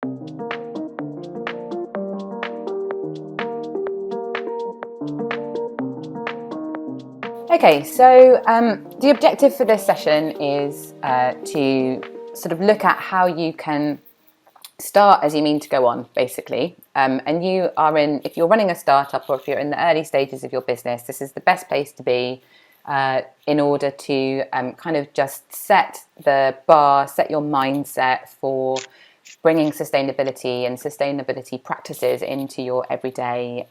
Okay, so the objective for this session is to sort of look at how you can start as you mean to go on, basically. And you are if you're running a startup or if you're in the early stages of your business, this is the best place to be in order to kind of just set the bar, set your mindset for bringing sustainability and sustainability practices into your everyday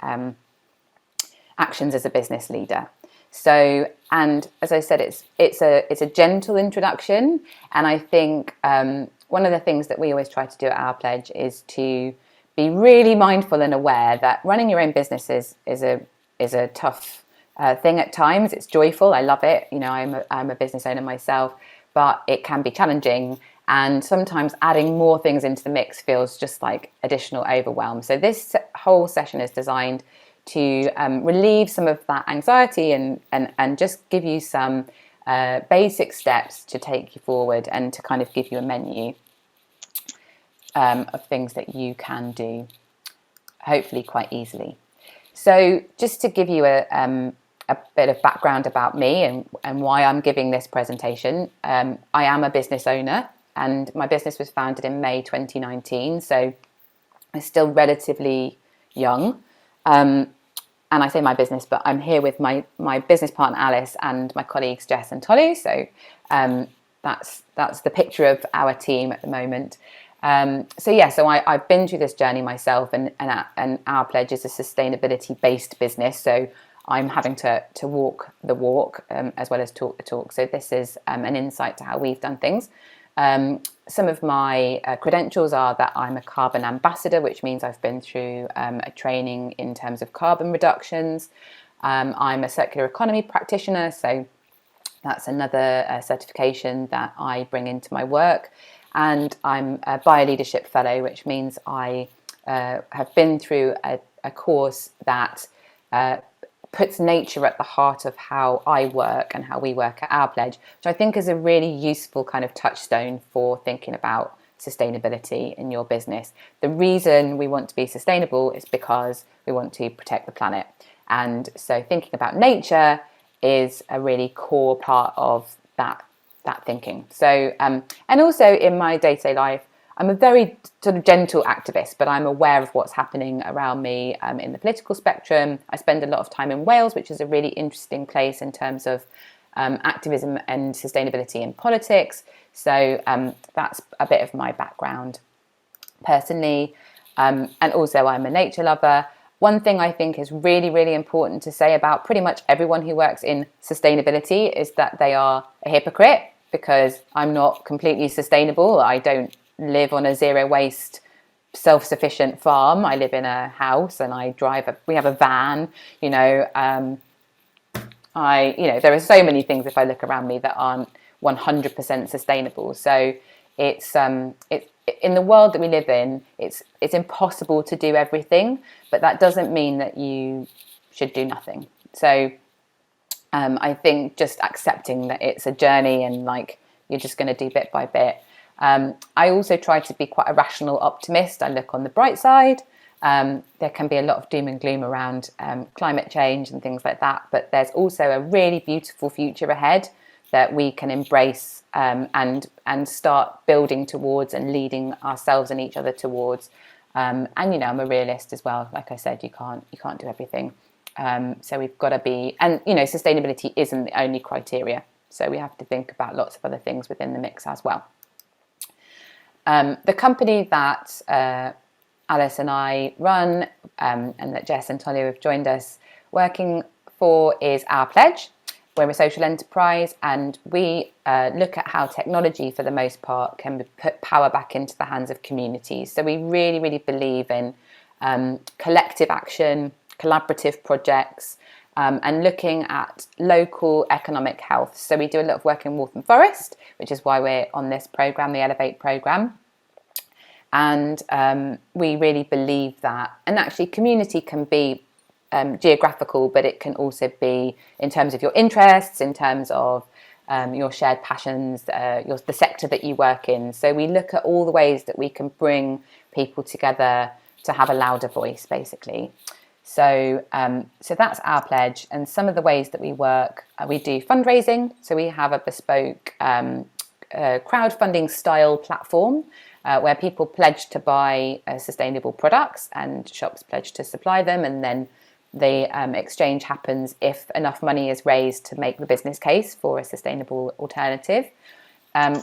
actions as a business leader. So, and as I said, it's a gentle introduction, and I think one of the things that we always try to do at OurPledge is to be really mindful and aware that running your own business is a tough thing at times. It's joyful, I love it. You know, I'm a business owner myself, but it can be challenging, and sometimes adding more things into the mix feels just like additional overwhelm. So this whole session is designed to relieve some of that anxiety and just give you some basic steps to take you forward and to kind of give you a menu of things that you can do, hopefully quite easily. So just to give you a bit of background about me and why I'm giving this presentation, I am a business owner, and my business was founded in May 2019, so I'm still relatively young. And I say my business, but I'm here with my business partner Alice and my colleagues Jess and Tolu. So that's the picture of our team at the moment. So I've been through this journey myself, and OurPledge is a sustainability-based business. So I'm having to walk the walk as well as talk the talk. So this is an insight to how we've done things. Some of my credentials are that I'm a carbon ambassador, which means I've been through a training in terms of carbon reductions. I'm a circular economy practitioner, so that's another certification that I bring into my work. And I'm a bioleadership fellow, which means I have been through a course that puts nature at the heart of how I work and how we work at OurPledge, which I think is a really useful kind of touchstone for thinking about sustainability in your business. The reason we want to be sustainable is because we want to protect the planet. And so thinking about nature is a really core part of that thinking. So, and also in my day-to-day life, I'm a very sort of gentle activist, but I'm aware of what's happening around me in the political spectrum. I spend a lot of time in Wales, which is a really interesting place in terms of activism and sustainability in politics. So that's a bit of my background personally. And also I'm a nature lover. One thing I think is really, really important to say about pretty much everyone who works in sustainability is that they are a hypocrite, because I'm not completely sustainable. I don't live on a zero waste self-sufficient farm. I live in a house and we have a van, there are so many things if I look around me that aren't 100% sustainable. So it's in the world that we live in, it's impossible to do everything, but that doesn't mean that you should do nothing. So I think just accepting that it's a journey and like you're just going to do bit by bit. I also try to be quite a rational optimist. I look on the bright side. There can be a lot of doom and gloom around climate change and things like that, but there's also a really beautiful future ahead that we can embrace and start building towards and leading ourselves and each other towards. And I'm a realist as well. Like I said, you can't do everything. So we've got to be, and sustainability isn't the only criteria. So we have to think about lots of other things within the mix as well. The company that Alice and I run and that Jess and Tolu have joined us working for is OurPledge. We're a social enterprise, and we look at how technology, for the most part, can put power back into the hands of communities. So we really, really believe in collective action, collaborative projects, and looking at local economic health. So we do a lot of work in Waltham Forest, which is why we're on this programme, the Elevate programme. And we really believe that, and actually community can be geographical, but it can also be in terms of your interests, in terms of your shared passions, the sector that you work in. So we look at all the ways that we can bring people together to have a louder voice, basically. So that's OurPledge, and some of the ways that we work. We do fundraising, so we have a bespoke crowdfunding style platform where people pledge to buy sustainable products, and shops pledge to supply them, and then the exchange happens if enough money is raised to make the business case for a sustainable alternative.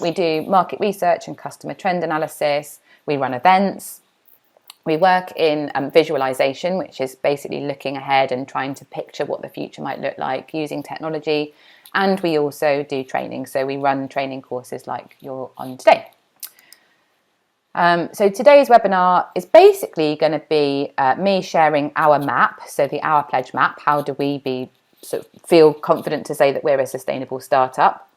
We do market research and customer trend analysis. We run events. We work in visualization, which is basically looking ahead and trying to picture what the future might look like using technology. And we also do training. So we run training courses like you're on today. So today's webinar is basically going to be me sharing our map, so the OurPledge map. How do we feel confident to say that we're a sustainable startup?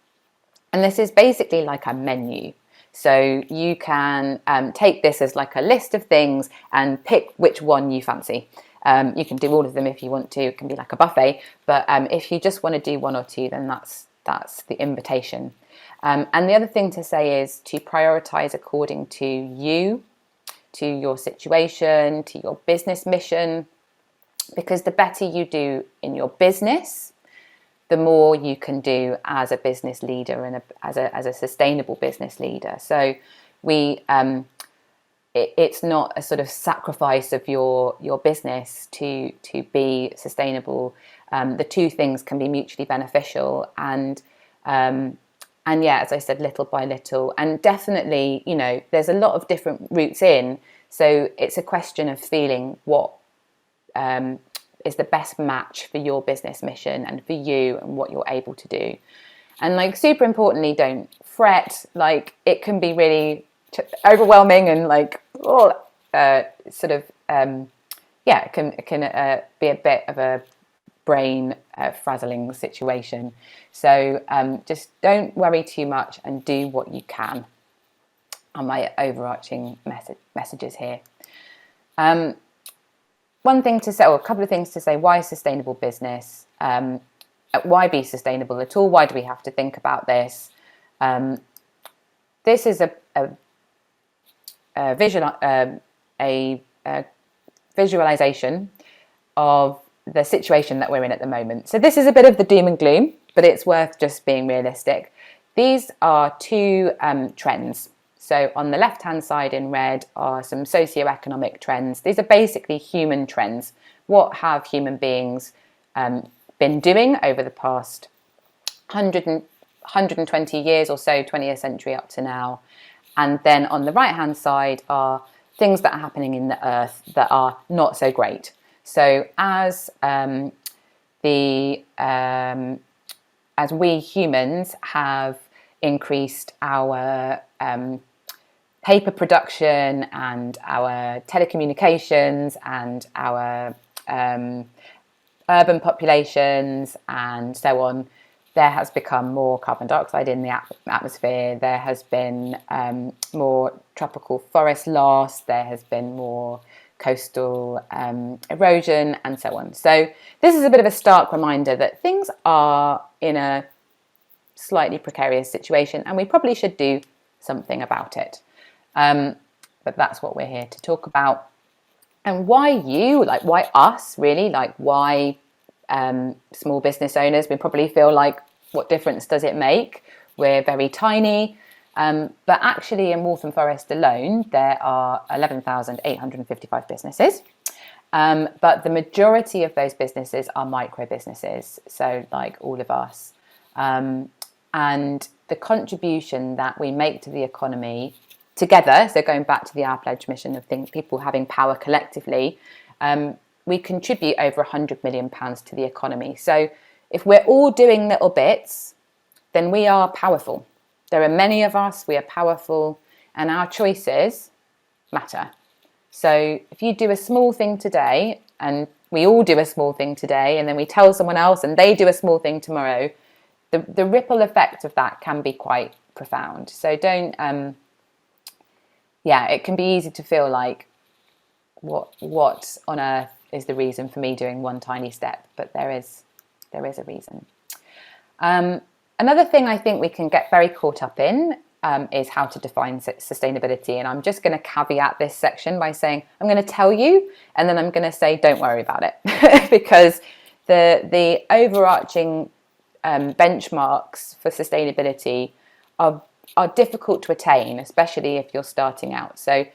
And this is basically like a menu. So you can take this as like a list of things and pick which one you fancy. You can do all of them if you want to. It can be like a buffet. But if you just want to do one or two, then that's the invitation. And the other thing to say is to prioritize according to you, to your situation, to your business mission, because the better you do in your business, the more you can do as a business leader and as a sustainable business leader. So it's not a sort of sacrifice of your business to be sustainable. The two things can be mutually beneficial, and yeah, as I said, little by little, and definitely, there's a lot of different routes in. So it's a question of feeling what is the best match for your business mission and for you and what you're able to do. And super importantly, don't fret. It can be really overwhelming and it can be a bit of a brain frazzling situation. So just don't worry too much and do what you can on my overarching messages here. One thing to say, or a couple of things to say: why sustainable business? Why be sustainable at all? Why do we have to think about this? This is a visualization of the situation that we're in at the moment. So this is a bit of the doom and gloom, but it's worth just being realistic. These are two trends. So on the left-hand side in red are some socioeconomic trends. These are basically human trends. What have human beings been doing over the past 120 years or so, 20th century up to now? And then on the right-hand side are things that are happening in the earth that are not so great. So as we humans have increased our paper production and our telecommunications and our urban populations and so on, there has become more carbon dioxide in the atmosphere. There has been more tropical forest loss. There has been more coastal erosion and so on. So this is a bit of a stark reminder that things are in a slightly precarious situation and we probably should do something about it. But that's what we're here to talk about. And why you? Why us, really? Why small business owners? We probably feel like, what difference does it make? We're very tiny. But actually in Waltham Forest alone, there are 11,855 businesses. But the majority of those businesses are micro businesses, so like all of us. And the contribution that we make to the economy together, so going back to the OurPledge mission of people having power collectively, we contribute over £100 million to the economy. So if we're all doing little bits, then we are powerful. There are many of us, we are powerful, and our choices matter. So if you do a small thing today, and we all do a small thing today, and then we tell someone else and they do a small thing tomorrow, the ripple effect of that can be quite profound. So don't, it can be easy to feel like, what on earth is the reason for me doing one tiny step? But there is a reason. Another thing I think we can get very caught up in is how to define sustainability. And I'm just going to caveat this section by saying I'm going to tell you, and then I'm going to say don't worry about it, because the overarching benchmarks for sustainability are difficult to attain, especially if you're starting out. So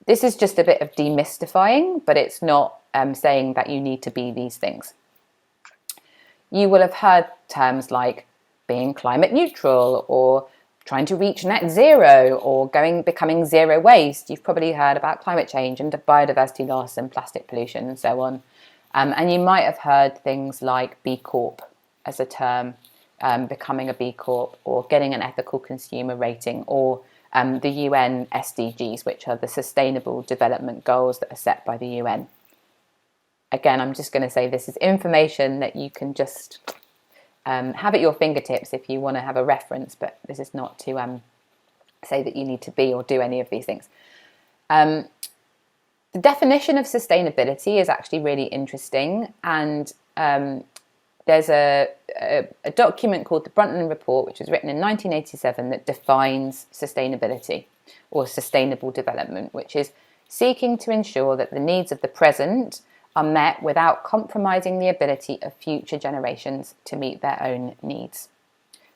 this is just a bit of demystifying, but it's not saying that you need to be these things. You will have heard terms like being climate neutral, or trying to reach net zero, or becoming zero waste. You've probably heard about climate change and biodiversity loss and plastic pollution and so on. And you might have heard things like B Corp as a term, becoming a B Corp, or getting an ethical consumer rating, or the UN SDGs, which are the Sustainable Development Goals that are set by the UN. Again, I'm just going to say this is information that you can just have at your fingertips if you want to have a reference, but this is not to say that you need to be or do any of these things. The definition of sustainability is actually really interesting, and there's a document called the Brundtland Report, which was written in 1987, that defines sustainability, or sustainable development, which is seeking to ensure that the needs of the present are met without compromising the ability of future generations to meet their own needs.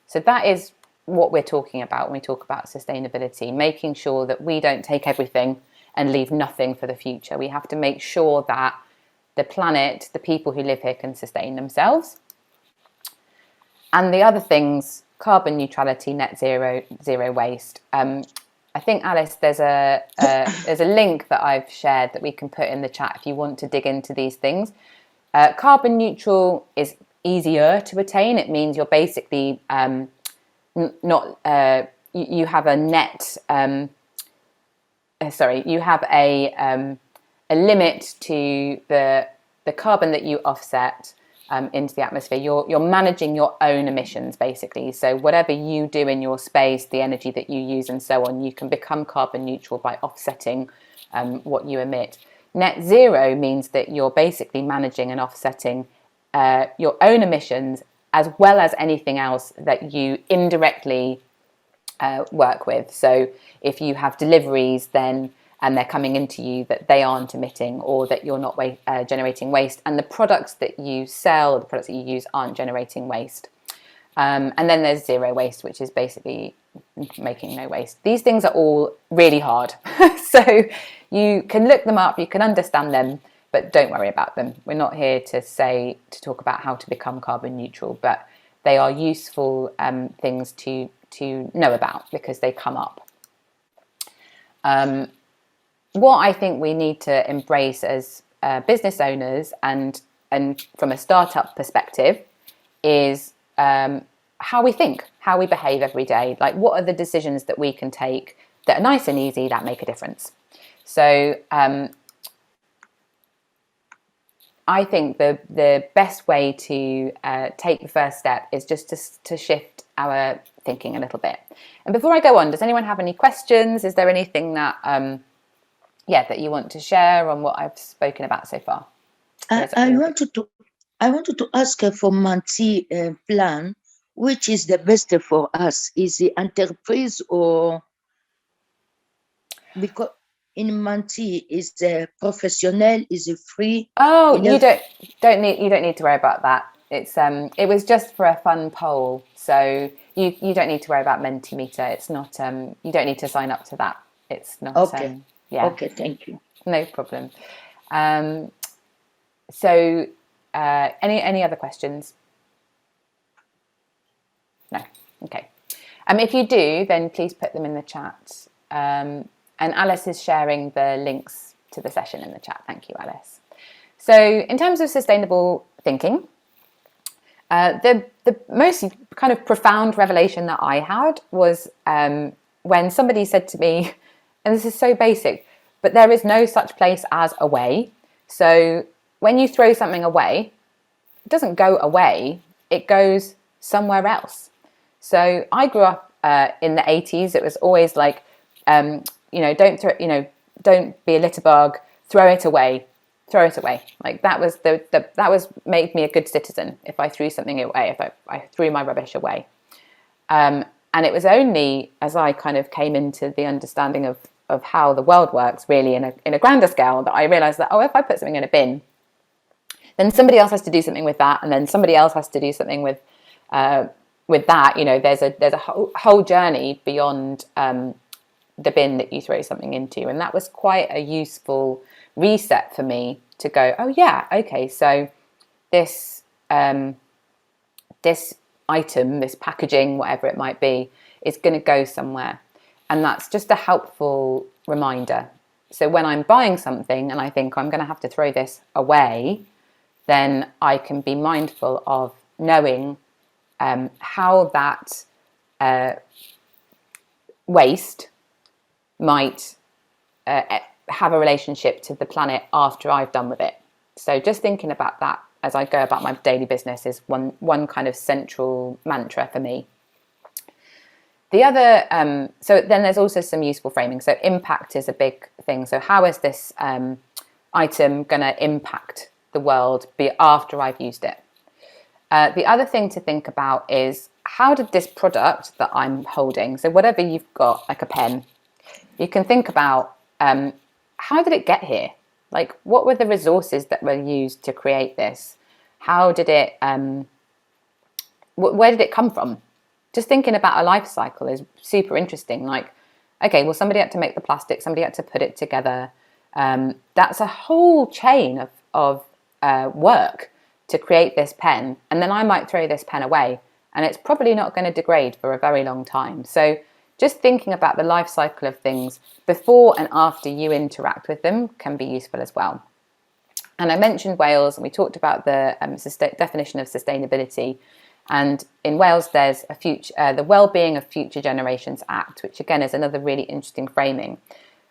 So that is what we're talking about when we talk about sustainability, making sure that we don't take everything and leave nothing for the future. We have to make sure that the planet, the people who live here, can sustain themselves. And the other things, carbon neutrality, net zero, zero waste. I think, Alice, there's a link that I've shared that we can put in the chat if you want to dig into these things. Carbon neutral is easier to attain. It means you're basically you have a net. You have a limit to the carbon that you offset into the atmosphere. You're managing your own emissions, basically. So whatever you do in your space, the energy that you use and so on, you can become carbon neutral by offsetting what you emit. Net zero means that you're basically managing and offsetting your own emissions, as well as anything else that you indirectly work with. So if you have deliveries then and they're coming into you, that they aren't emitting, or that you're not generating waste, and the products that you sell, the products that you use, aren't generating waste. And then there's zero waste, which is basically making no waste. These things are all really hard. So you can look them up, you can understand them, but don't worry about them. We're not here to talk about how to become carbon neutral, but they are useful things to know about because they come up. What I think we need to embrace as business owners and from a startup perspective is how we think, how we behave every day. Like, what are the decisions that we can take that are nice and easy, that make a difference? So I think the best way to take the first step is just to shift our thinking a little bit. And before I go on, does anyone have any questions? Is there anything that that you want to share on what I've spoken about so far? I wanted to ask for monthly plan, which is the best for us? Is the enterprise, or because in monthly is the professional, is it free? Oh, you don't need to worry about that. It's it was just for a fun poll, so you don't need to worry about Mentimeter. It's not you don't need to sign up to that. It's not okay. Yeah. Okay, thank you. No problem. So any other questions? No. Okay. If you do, then please put them in the chat. And Alice is sharing the links to the session in the chat. Thank you, Alice. So in terms of sustainable thinking, the most kind of profound revelation that I had was when somebody said to me, and this is so basic, but there is no such place as away. So when you throw something away, it doesn't go away, it goes somewhere else. So I grew up in the 80s. It was always like, don't be a litter bug, throw it away. Like that was made me a good citizen if I threw something away, if I threw my rubbish away. And it was only as I kind of came into the understanding of how the world works really in a grander scale that I realized that, oh, if I put something in a bin, then somebody else has to do something with that, and then somebody else has to do something with that. You know, there's a whole journey beyond the bin that you throw something into, and that was quite a useful reset for me to go, oh yeah, okay, so this this item, this packaging, whatever it might be, is going to go somewhere, and that's just a helpful reminder. So when I'm buying something and I think I'm going to have to throw this away, then I can be mindful of knowing how that waste might have a relationship to the planet after I've done with it. So just thinking about that as I go about my daily business is one kind of central mantra for me. The other, so then there's also some useful framing. So impact is a big thing. So how is this item going to impact the world after I've used it? The other thing to think about is, how did this product that I'm holding, so whatever you've got, like a pen, you can think about how did it get here? Like, what were the resources that were used to create this? How did it, where did it come from? Just thinking about a life cycle is super interesting. Like, okay, well, somebody had to make the plastic, somebody had to put it together. That's a whole chain of work to create this pen. And then I might throw this pen away, and it's probably not going to degrade for a very long time. So just thinking about the life cycle of things before and after you interact with them can be useful as well. And I mentioned Wales, and we talked about the definition of sustainability. And in Wales, there's the Wellbeing of Future Generations Act, which again is another really interesting framing.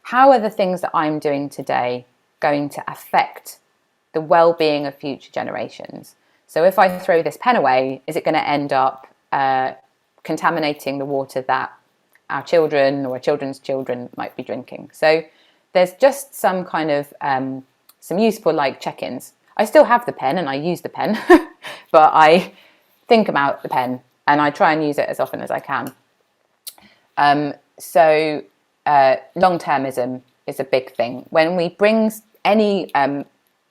How are the things that I'm doing today going to affect the well-being of future generations? So if I throw this pen away, is it going to end up contaminating the water that our children or our children's children might be drinking? So there's just some kind of some useful like check-ins. I still have the pen and I use the pen, but I think about the pen and I try and use it as often as I can. So long-termism is a big thing. When we bring any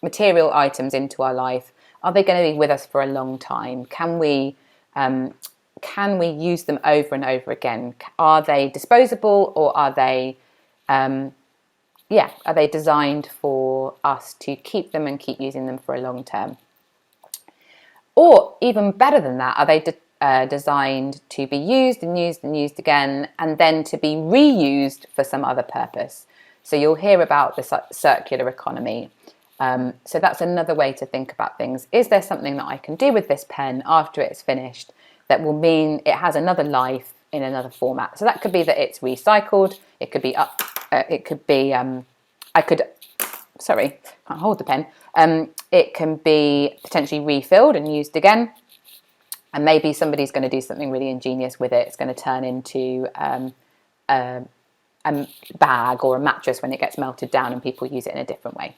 material items into our life, are they going to be with us for a long time? Can we use them over and over again? Are they disposable, or are they designed for us to keep them and keep using them for a long term? Or even better than that, are they designed to be used and used and used again, and then to be reused for some other purpose? So you'll hear about the circular economy. So that's another way to think about things. Is there something that I can do with this pen after it's finished that will mean it has another life in another format? So that could be that it's recycled. It could be can't hold the pen. It can be potentially refilled and used again. And maybe somebody's going to do something really ingenious with it. It's going to turn into a bag or a mattress when it gets melted down, and people use it in a different way.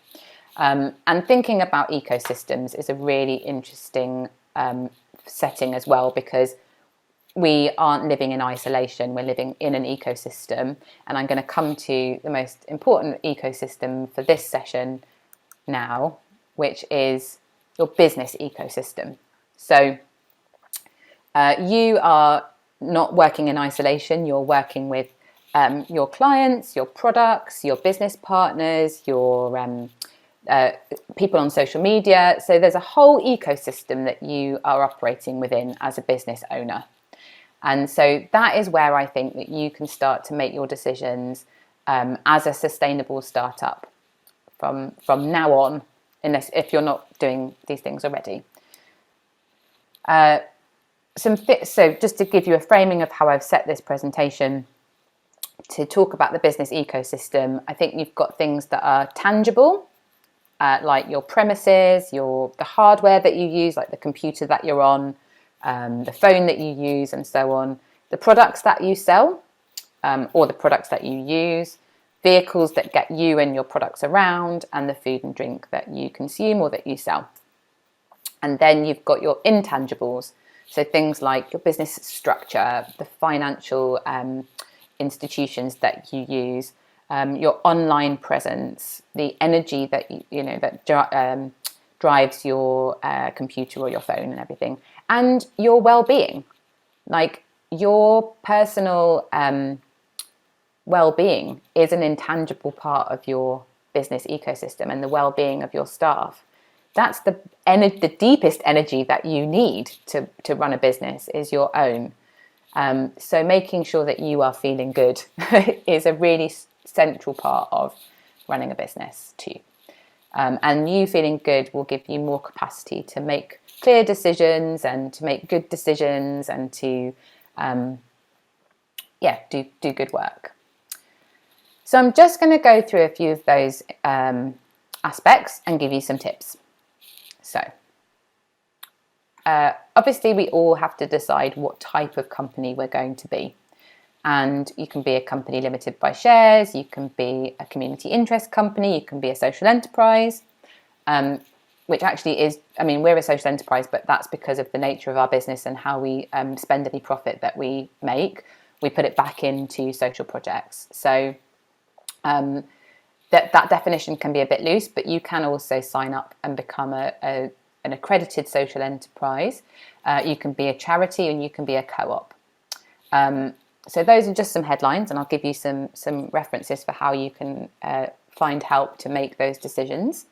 And thinking about ecosystems is a really interesting setting as well, because we aren't living in isolation, we're living in an ecosystem. And I'm going to come to the most important ecosystem for this session now, which is your business ecosystem. So you are not working in isolation, you're working with your clients, your products, your business partners, your people on social media. So there's a whole ecosystem that you are operating within as a business owner. And so that is where I think that you can start to make your decisions as a sustainable startup from now on, unless if you're not doing these things already. So just to give you a framing of how I've set this presentation to talk about the business ecosystem, I think you've got things that are tangible, like your premises, the hardware that you use, like the computer that you're on, the phone that you use, and so on. The products that you sell, or the products that you use, vehicles that get you and your products around, and the food and drink that you consume or that you sell. And then you've got your intangibles. So things like your business structure, the financial institutions that you use, your online presence, the energy that that drives your computer or your phone and everything, and your well-being, like your personal well-being is an intangible part of your business ecosystem, and the well-being of your staff. That's the deepest energy that you need to run a business is your own. So making sure that you are feeling good is a really central part of running a business too. And you feeling good will give you more capacity to make clear decisions and to make good decisions and to do good work. So I'm just going to go through a few of those aspects and give you some tips. So obviously we all have to decide what type of company we're going to be. And you can be a company limited by shares, you can be a community interest company, you can be a social enterprise, which actually is, we're a social enterprise, but that's because of the nature of our business and how we spend any profit that we make. We put it back into social projects. So that definition can be a bit loose, but you can also sign up and become an accredited social enterprise. You can be a charity and you can be a co-op. So those are just some headlines, and I'll give you some references for how you can find help to make those decisions.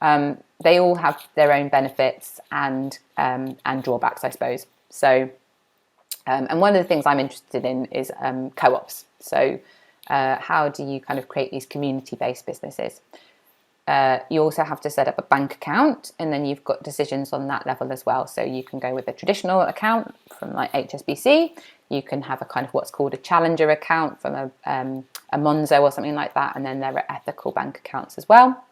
They all have their own benefits and drawbacks, I suppose. So, and one of the things I'm interested in is co-ops. So how do you kind of create these community-based businesses? You also have to set up a bank account, and then you've got decisions on that level as well. So you can go with a traditional account from like HSBC. You can have a kind of what's called a challenger account from a Monzo or something like that, and then there are ethical bank accounts as well.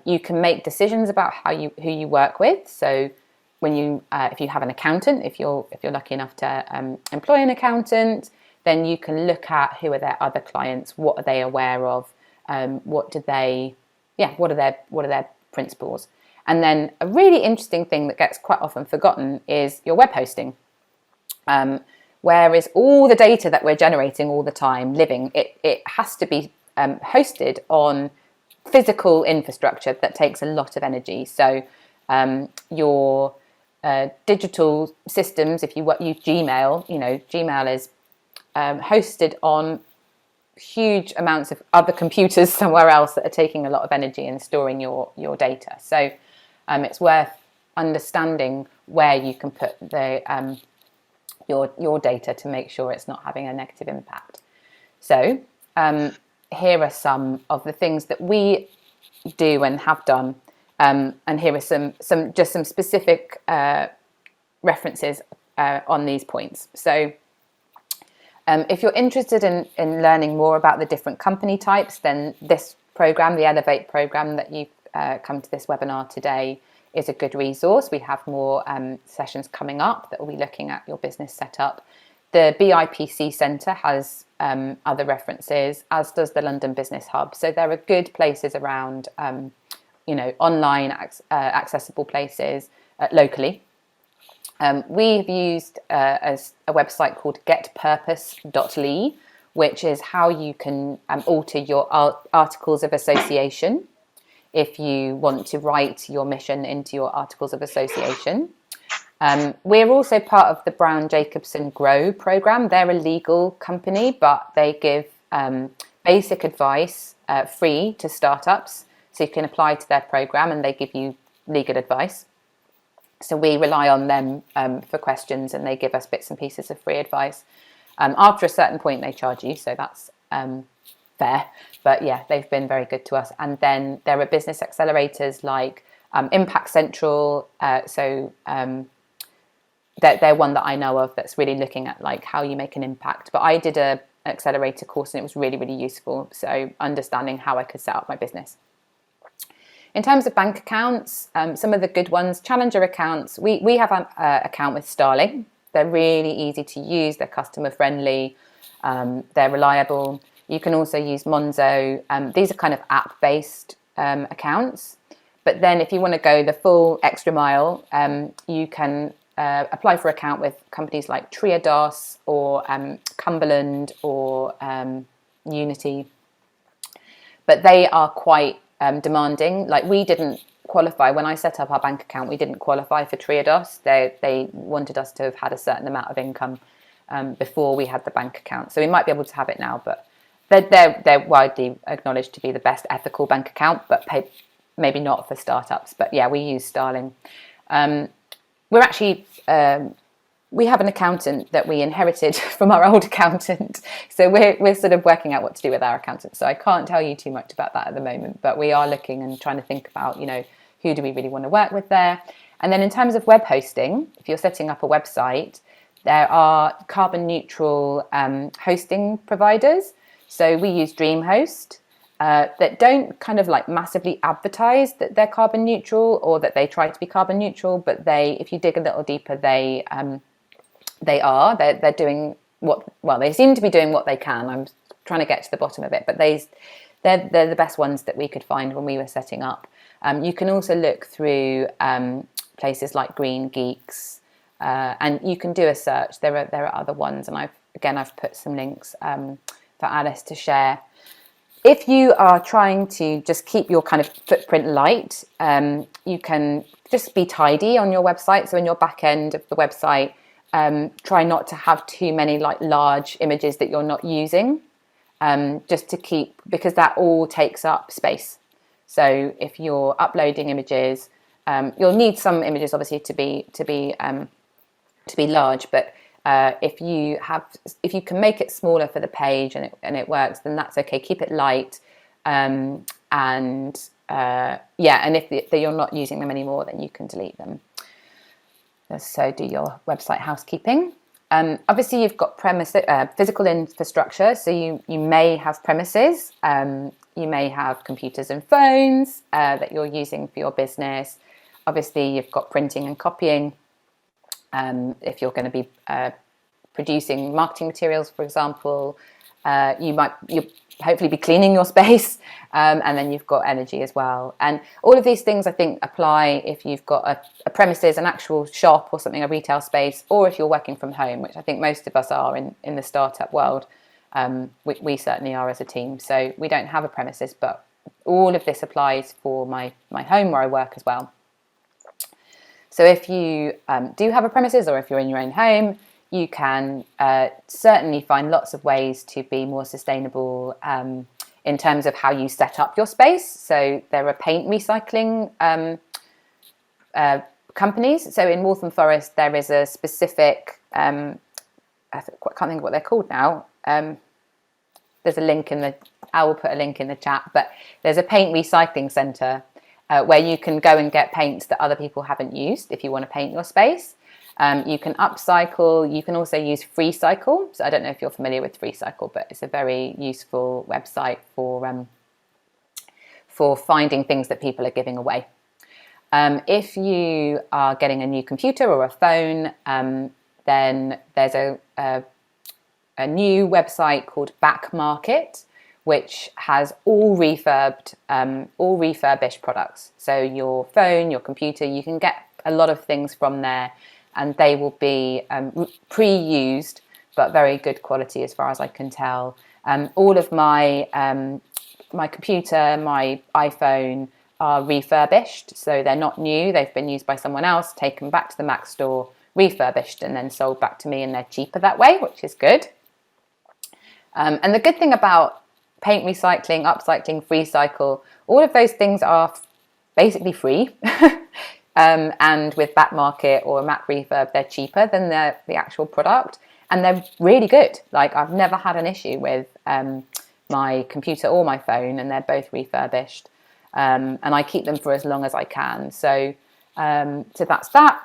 You can make decisions about who you work with. So when if you have an accountant, if you're lucky enough to employ an accountant, then you can look at who are their other clients, what are they aware of, what are their principles. And then a really interesting thing that gets quite often forgotten is your web hosting. Where is all the data that we're generating all the time living? It has to be hosted on physical infrastructure that takes a lot of energy. So your digital systems, if you use Gmail, Gmail is hosted on huge amounts of other computers somewhere else that are taking a lot of energy and storing your data. So it's worth understanding where you can put your data to make sure it's not having a negative impact. So here are some of the things that we do and have done, and here are some specific references on these points. So if you're interested in learning more about the different company types, then this program, the Elevate program that you've come to this webinar today, is a good resource. We have more sessions coming up that will be looking at your business setup. The BIPC Centre has other references, as does the London Business Hub. So there are good places around, online accessible places locally. We've used a website called getpurpose.ly, which is how you can alter your articles of association if you want to write your mission into your articles of association. We're also part of the Brown Jacobson Grow program. They're a legal company, but they give basic advice free to startups. So you can apply to their program and they give you legal advice. So we rely on them for questions, and they give us bits and pieces of free advice. After a certain point, they charge you, so that's fair. But yeah, they've been very good to us. And then there are business accelerators like Impact Central. They're one that I know of that's really looking at like how you make an impact. But I did an accelerator course, and it was really, really useful. So understanding how I could set up my business. In terms of bank accounts, some of the good ones, challenger accounts, we have an account with Starling. They're really easy to use, they're customer friendly, they're reliable. You can also use Monzo. These are kind of app-based accounts. But then if you want to go the full extra mile, you can apply for account with companies like Triodos or Cumberland or Unity, but they are quite demanding. Like, we didn't qualify when I set up our bank account. We didn't qualify for Triodos. They wanted us to have had a certain amount of income before we had the bank account. So we might be able to have it now, but they're widely acknowledged to be the best ethical bank account, but maybe not for startups. But yeah, we use Starling. We're actually we have an accountant that we inherited from our old accountant, so we're sort of working out what to do with our accountant. So I can't tell you too much about that at the moment, but we are looking and trying to think about, who do we really want to work with there. And then in terms of web hosting, if you're setting up a website, there are carbon neutral hosting providers. So we use DreamHost. That don't kind of like massively advertise that they're carbon neutral or that they try to be carbon neutral, but if you dig a little deeper, they're doing they seem to be doing what they can. I'm trying to get to the bottom of it, but they're the best ones that we could find when we were setting up. You can also look through places like Green Geeks, and you can do a search. There are other ones, and I've put some links for Alice to share. If you are trying to just keep your kind of footprint light, you can just be tidy on your website. So in your back end of the website, try not to have too many like large images that you're not using, just to keep, because that all takes up space. So if you're uploading images, you'll need some images obviously to be large, but if you can make it smaller for the page and it works, then that's okay. Keep it light, and if you're not using them anymore, then you can delete them. So do your website housekeeping. Obviously, you've got physical infrastructure, so you may have premises, you may have computers and phones that you're using for your business. Obviously, you've got printing and copying. If you're going to be producing marketing materials, for example, you'll hopefully be cleaning your space, and then you've got energy as well. And all of these things, I think, apply if you've got a premises, an actual shop or something, a retail space, or if you're working from home, which I think most of us are in the startup world. We certainly are as a team. So we don't have a premises, but all of this applies for my home where I work as well. So if you do have a premises, or if you're in your own home, you can certainly find lots of ways to be more sustainable in terms of how you set up your space. So there are paint recycling companies. So in Waltham Forest, there is a specific, I can't think of what they're called now. There's a link I will put a link in the chat, but there's a paint recycling centre where you can go and get paints that other people haven't used if you want to paint your space. You can upcycle. You can also use FreeCycle. So I don't know if you're familiar with FreeCycle, but it's a very useful website for finding things that people are giving away. If you are getting a new computer or a phone, then there's a new website called Back Market, which has all refurbished products. So your phone, your computer, you can get a lot of things from there, and they will be pre-used, but very good quality as far as I can tell. All of my computer, my iPhone are refurbished, so they're not new. They've been used by someone else, taken back to the Mac store, refurbished, and then sold back to me, and they're cheaper that way, which is good. And the good thing about paint recycling, upcycling, FreeCycle, all of those things are basically free. And with Back Market or a Mac refurb, they're cheaper than the actual product, and they're really good. Like, I've never had an issue with my computer or my phone, and they're both refurbished. And I keep them for as long as I can. So that's that.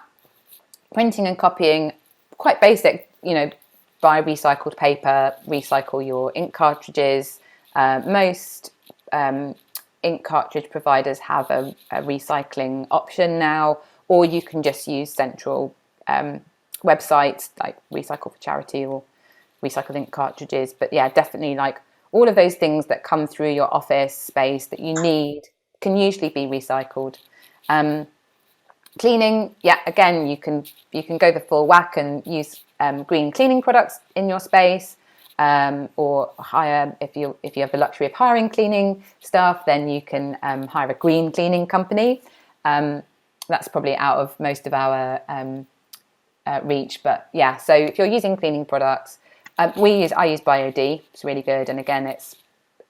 Printing and copying, quite basic, buy recycled paper, recycle your ink cartridges. Most ink cartridge providers have a recycling option now, or you can just use central websites like Recycle for Charity or Recycled Ink Cartridges. But yeah, definitely, like, all of those things that come through your office space that you need can usually be recycled. Cleaning, yeah, again, you can go the full whack and use green cleaning products in your space, or hire, if you have the luxury of hiring cleaning staff, then you can hire a green cleaning company. That's probably out of most of our reach, but yeah. So if you're using cleaning products, I use BioD. It's really good, and again,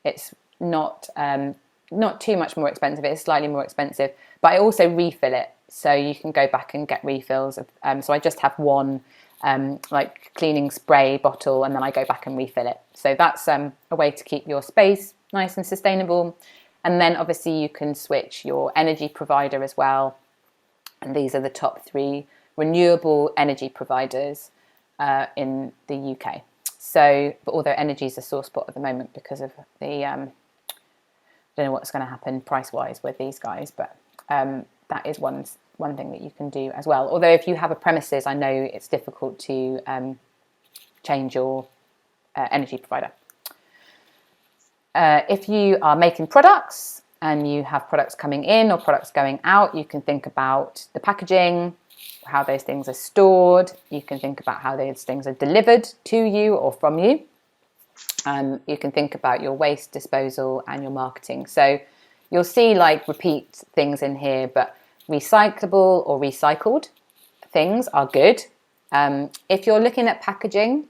it's not too much more expensive. It's slightly more expensive, but I also refill it, so you can go back and get refills of, so I just have one like cleaning spray bottle, and then I go back and refill it. So that's a way to keep your space nice and sustainable. And then obviously you can switch your energy provider as well, and these are the top 3 renewable energy providers in the UK. So, but although energy is a sore spot at the moment because of the I don't know what's going to happen price-wise with these guys, but that is one thing that you can do as well. Although if you have a premises, I know it's difficult to change your energy provider. If you are making products and you have products coming in or products going out, you can think about the packaging, how those things are stored. You can think about how those things are delivered to you or from you. You can think about your waste disposal and your marketing. So you'll see like repeat things in here, but recyclable or recycled things are good. If you're looking at packaging,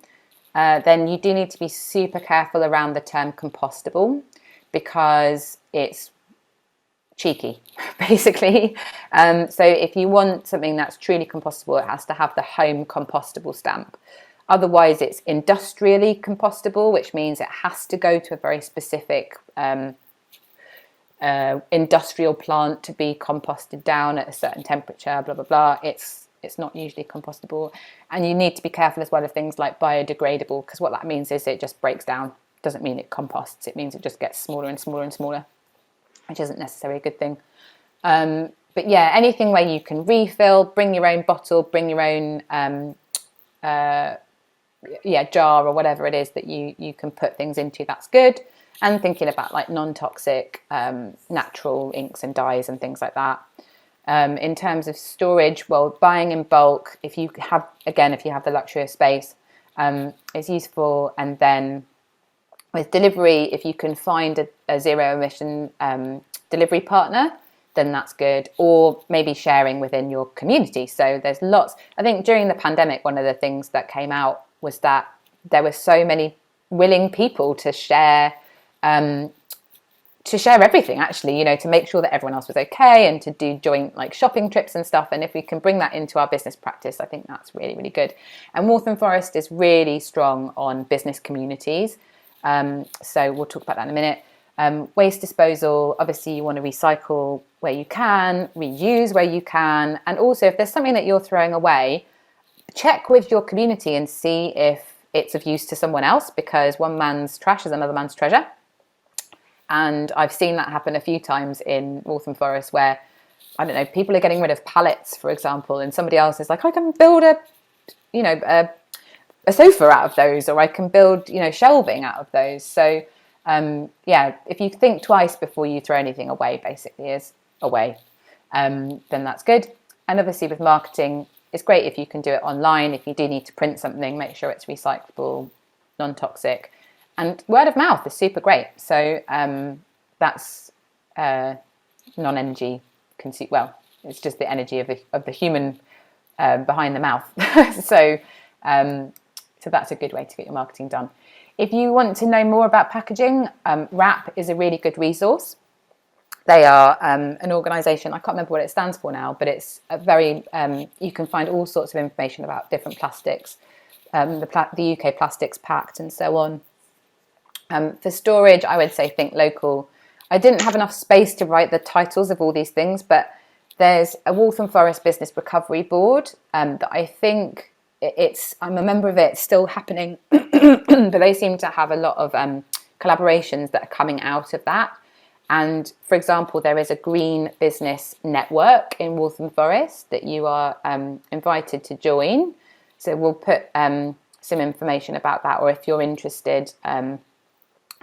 then you do need to be super careful around the term compostable, because it's cheeky, basically. So if you want something that's truly compostable, it has to have the home compostable stamp. Otherwise, it's industrially compostable, which means it has to go to a very specific industrial plant to be composted down at a certain temperature, blah, blah, blah. It's not usually compostable. And you need to be careful as well of things like biodegradable, because what that means is it just breaks down. Doesn't mean it composts. It means it just gets smaller and smaller and smaller, which isn't necessarily a good thing. But yeah, anything where you can refill, bring your own bottle, bring your own jar or whatever it is that you can put things into, that's good. And thinking about like non-toxic natural inks and dyes and things like that. In terms of storage, well, buying in bulk, if you have the luxury of space, is useful. And then with delivery, if you can find a zero emission delivery partner, then that's good. Or maybe sharing within your community. So there's lots. I think during the pandemic, one of the things that came out was that there were so many willing people to share everything, actually, to make sure that everyone else was okay, and to do joint like shopping trips and stuff. And if we can bring that into our business practice, I think that's really, really good. And Waltham Forest is really strong on business communities. So we'll talk about that in a minute. Waste disposal, obviously you want to recycle where you can, reuse where you can. And also if there's something that you're throwing away, check with your community and see if it's of use to someone else, because one man's trash is another man's treasure. And I've seen that happen a few times in Waltham Forest, where, I don't know, people are getting rid of pallets, for example, and somebody else is like, I can build a sofa out of those, or I can build, shelving out of those. So, if you think twice before you throw anything away, basically is away, then that's good. And obviously with marketing, it's great if you can do it online. If you do need to print something, make sure it's recyclable, non-toxic. And word of mouth is super great. So that's non-energy consume. Well, it's just the energy of the human behind the mouth. So that's a good way to get your marketing done. If you want to know more about packaging, WRAP is a really good resource. They are an organisation, I can't remember what it stands for now, but it's a very, you can find all sorts of information about different plastics, the UK Plastics Pact and so on. For storage, I would say think local. I didn't have enough space to write the titles of all these things, but there's a Waltham Forest Business Recovery Board that I think I'm a member of it, still happening, but they seem to have a lot of collaborations that are coming out of that. And for example, there is a green business network in Waltham Forest that you are invited to join. So we'll put some information about that, or if you're interested,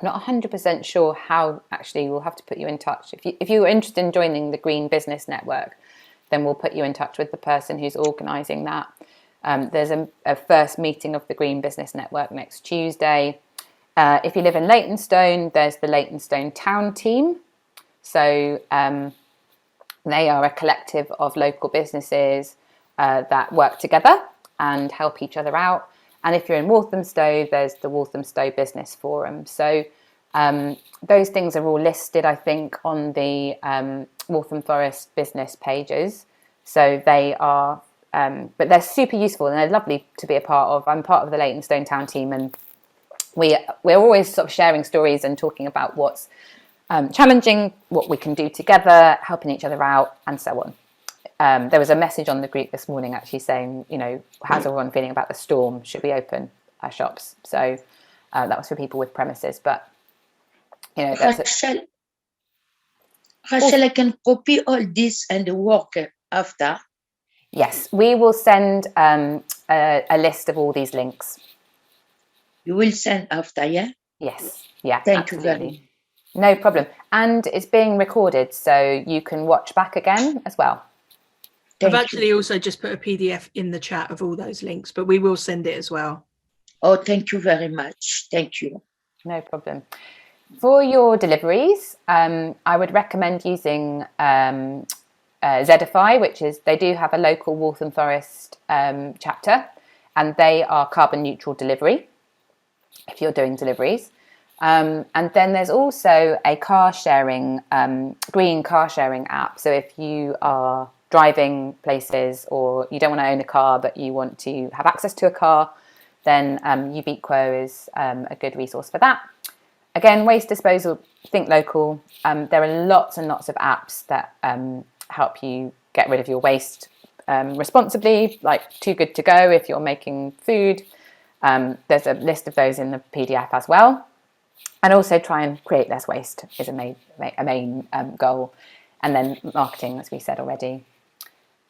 not 100% sure how, actually we'll have to put you in touch. If you're interested in joining the Green Business Network, then we'll put you in touch with the person who's organising that. There's a first meeting of the Green Business Network next Tuesday. If you live in Leytonstone, there's the Leytonstone Town Team. So they are a collective of local businesses that work together and help each other out. And if you're in Walthamstow, there's the Walthamstow Business Forum. So those things are all listed, I think, on the Waltham Forest business pages. So they are, but they're super useful and they're lovely to be a part of. I'm part of the Leytonstone Town Team, and we're always sort of sharing stories and talking about what's challenging, what we can do together, helping each other out, and so on. There was a message on the group this morning actually saying, how's everyone feeling about the storm? Should we open our shops? So that was for people with premises. But, Rachel, I can copy all this and work after. Yes, we will send a list of all these links. You will send after, yeah? Yes, yeah. Thank absolutely. you very much. No problem. And it's being recorded, so you can watch back again as well. I've actually also just put a PDF in the chat of all those links, but we will send it as well. Oh, thank you very much. Thank you. No problem. For your deliveries, I would recommend using Zedify, which is, they do have a local Waltham Forest chapter, and they are carbon neutral delivery if you're doing deliveries. And then there's also a car sharing, green car sharing app. So if you are driving places or you don't want to own a car but you want to have access to a car, then Ubiquo is a good resource for that. Again, waste disposal, think local. There are lots and lots of apps that help you get rid of your waste responsibly, like Too Good To Go if you're making food. There's a list of those in the PDF as well. And also try and create less waste is a main goal. And then marketing, as we said already.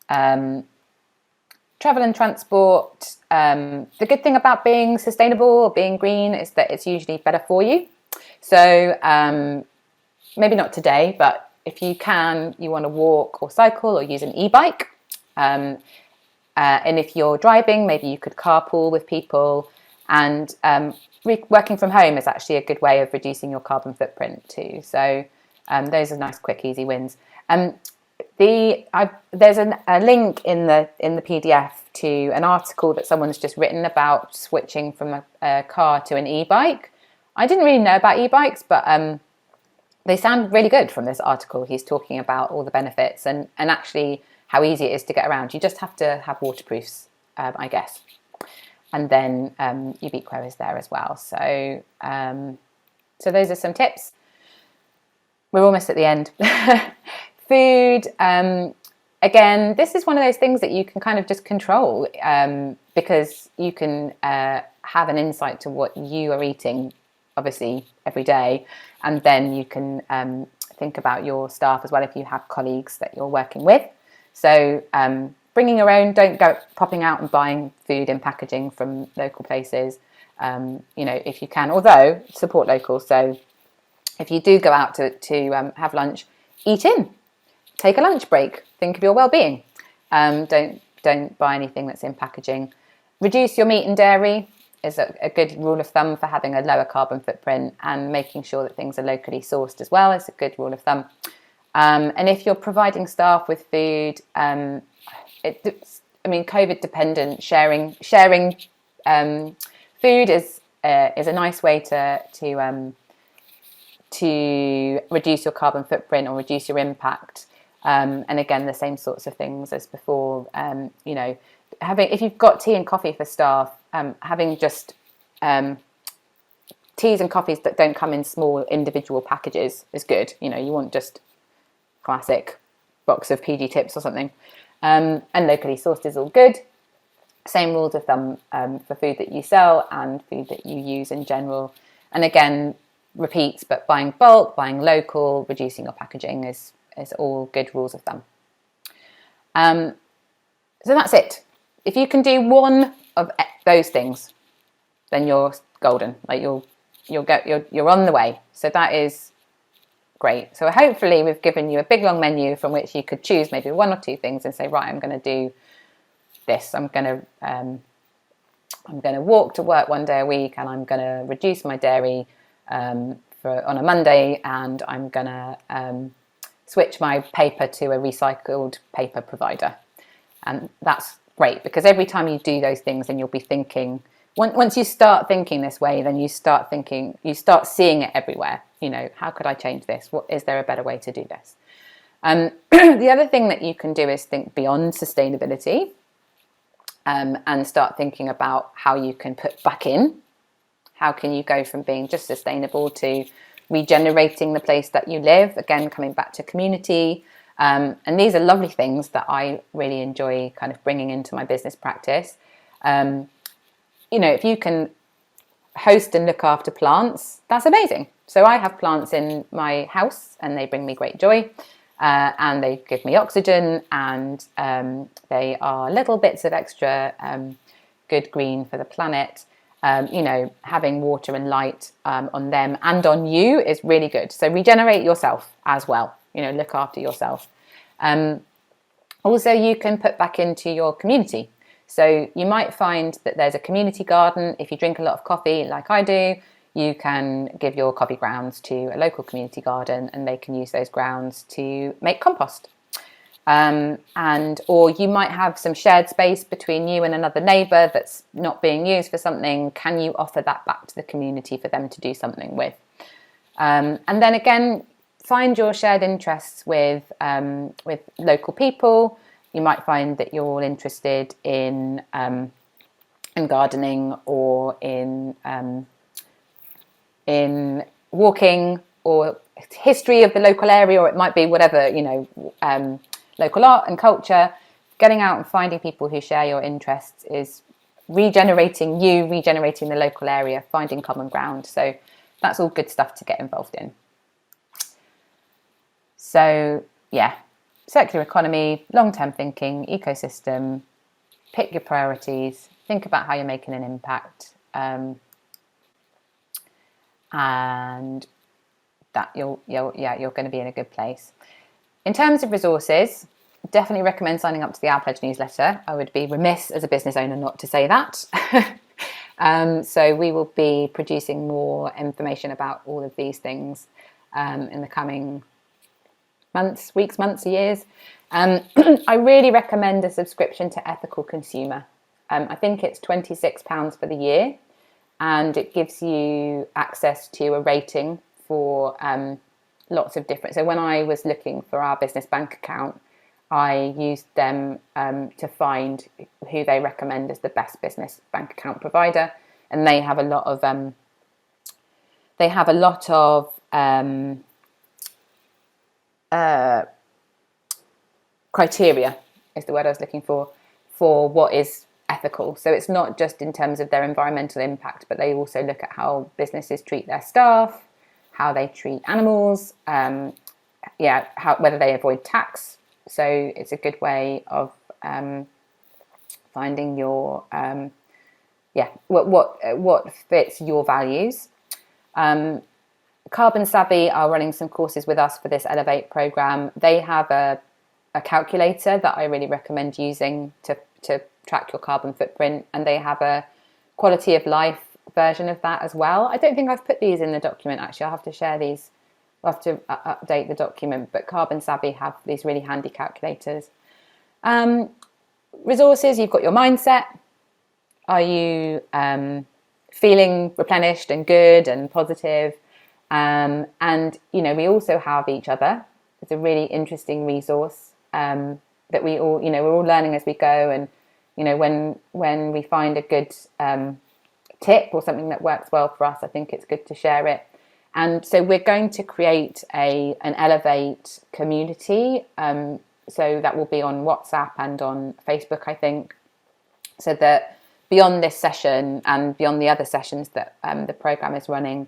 Travel and transport. The good thing about being sustainable or being green is that it's usually better for you. So maybe not today, but if you can, you want to walk or cycle or use an e-bike. And if you're driving, maybe you could carpool with people. And working from home is actually a good way of reducing your carbon footprint too. So those are nice, quick, easy wins. There's a link in the PDF to an article that someone's just written about switching from a car to an e-bike. I didn't really know about e-bikes, but they sound really good from this article. He's talking about all the benefits and actually how easy it is to get around. You just have to have waterproofs, I guess. And then Ubiquo is there as well. So those are some tips. We're almost at the end. Food, again, this is one of those things that you can kind of just control because you can have an insight to what you are eating, obviously, every day. And then you can think about your staff as well if you have colleagues that you're working with. So bringing your own, don't go popping out and buying food and packaging from local places, if you can, although support local. So if you do go out to have lunch, eat in, take a lunch break, think of your well-being. Don't buy anything that's in packaging. Reduce your meat and dairy is a good rule of thumb for having a lower carbon footprint, and making sure that things are locally sourced as well is a good rule of thumb. And if you're providing staff with food, COVID dependent, sharing food is a nice way to reduce your carbon footprint or reduce your impact. And again, the same sorts of things as before. If you've got tea and coffee for staff, having just teas and coffees that don't come in small individual packages is good. You want just classic box of PG Tips or something. And locally sourced is all good. Same rules of thumb for food that you sell and food that you use in general. And again, repeats, but buying bulk, buying local, reducing your packaging is all good rules of thumb. So that's it. If you can do one of those things, then you're golden. Like you're on the way. So that is great. So hopefully we've given you a big long menu from which you could choose maybe one or two things and say, right, I'm going to do this. I'm going to walk to work one day a week, and I'm going to reduce my dairy on a Monday, and I'm going to switch my paper to a recycled paper provider. And that's great, because every time you do those things, then you'll be thinking, once you start thinking this way, then you start seeing it everywhere. How could I change this? Is there a better way to do this? The other thing that you can do is think beyond sustainability, and start thinking about how you can put back in. How can you go from being just sustainable to regenerating the place that you live? Again, coming back to community. And these are lovely things that I really enjoy kind of bringing into my business practice. If you can host and look after plants, that's amazing. So I have plants in my house, and they bring me great joy. And they give me oxygen, and they are little bits of extra good green for the planet. Having water and light on them and on you is really good. So regenerate yourself as well. Look after yourself. Also, you can put back into your community. So you might find that there's a community garden. If you drink a lot of coffee like I do, you can give your coffee grounds to a local community garden, and they can use those grounds to make compost. Or you might have some shared space between you and another neighbour that's not being used for something. Can you offer that back to the community for them to do something with? And then again, find your shared interests with local people. You might find that you're all interested in gardening, or in walking, or history of the local area, or it might be whatever, local art and culture. Getting out and finding people who share your interests is regenerating the local area, finding common ground. So that's all good stuff to get involved in. So yeah, circular economy, long-term thinking, ecosystem, pick your priorities, think about how you're making an impact, and that you're going to be in a good place. In terms of resources, definitely recommend signing up to the OurPledge newsletter. I would be remiss as a business owner not to say that. So we will be producing more information about all of these things in the coming weeks, months, years. I really recommend a subscription to Ethical Consumer. I think it's £26 for the year, and it gives you access to a rating for lots of different. So when I was looking for our business bank account, I used them to find who they recommend as the best business bank account provider, and they have a lot of criteria is the word I was looking for what is ethical. So it's not just in terms of their environmental impact, but they also look at how businesses treat their staff, how they treat animals, whether they avoid tax. So it's a good way of finding your what fits your values. Carbon Savvy are running some courses with us for this Elevate program. They have a calculator that I really recommend using to track your carbon footprint, and they have a quality of life version of that as well. I don't think I've put these in the document, actually. I'll have to share these. We'll have to update the document, but Carbon Savvy have these really handy calculators. Resources, you've got your mindset. Are you feeling replenished and good and positive? And we also have each other. It's a really interesting resource that we all, we're all learning as we go. And when we find a good tip or something that works well for us, I think it's good to share it. And so we're going to create an Elevate community. So that will be on WhatsApp and on Facebook, I think, so that beyond this session and beyond the other sessions that the program is running,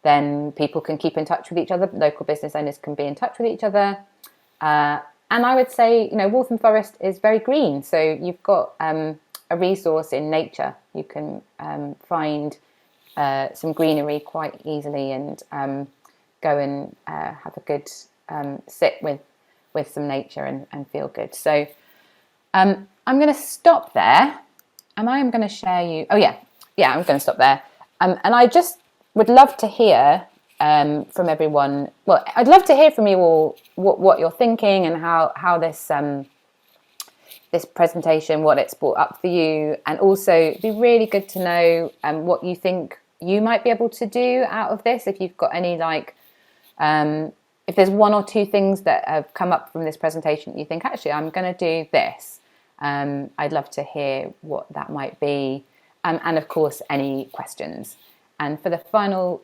then people can keep in touch with each other. Local business owners can be in touch with each other. And I would say, Waltham Forest is very green. So you've got a resource in nature. You can find some greenery quite easily and go and have a good sit with some nature and feel good. So I'm going to stop there, and I am going to share you. Oh yeah, I'm going to stop there. And I just would love to hear from everyone. Well, I'd love to hear from you all what you're thinking and how this this presentation, what it's brought up for you, and also it'd be really good to know what you think you might be able to do out of this. If you've got any if there's one or two things that have come up from this presentation that you think, actually, I'm going to do this. I'd love to hear what that might be. And of course, any questions. And for the final,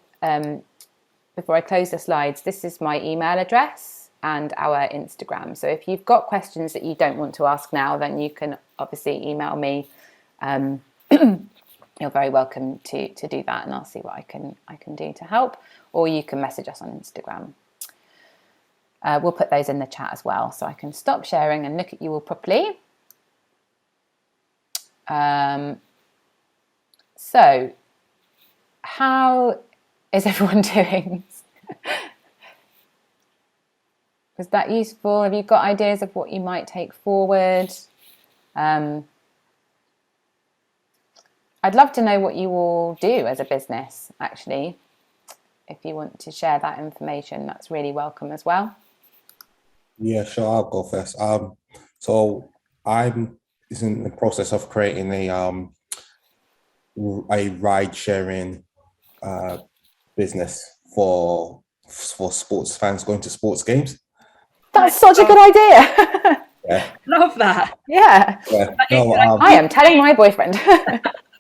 before I close the slides, this is my email address and our Instagram. So if you've got questions that you don't want to ask now, then you can obviously email me. You're very welcome to do that, and I'll see what I can do to help. Or you can message us on Instagram. We'll put those in the chat as well, so I can stop sharing and look at you all properly. So, how is everyone doing? Was that useful? Have you got ideas of what you might take forward? I'd love to know what you all do as a business, actually. If you want to share that information, that's really welcome as well. Yeah, sure, I'll go first. So I'm in the process of creating a ride sharing business for sports fans going to sports games. That's such a good idea. Yeah. Love that. Yeah. No, I am telling my boyfriend.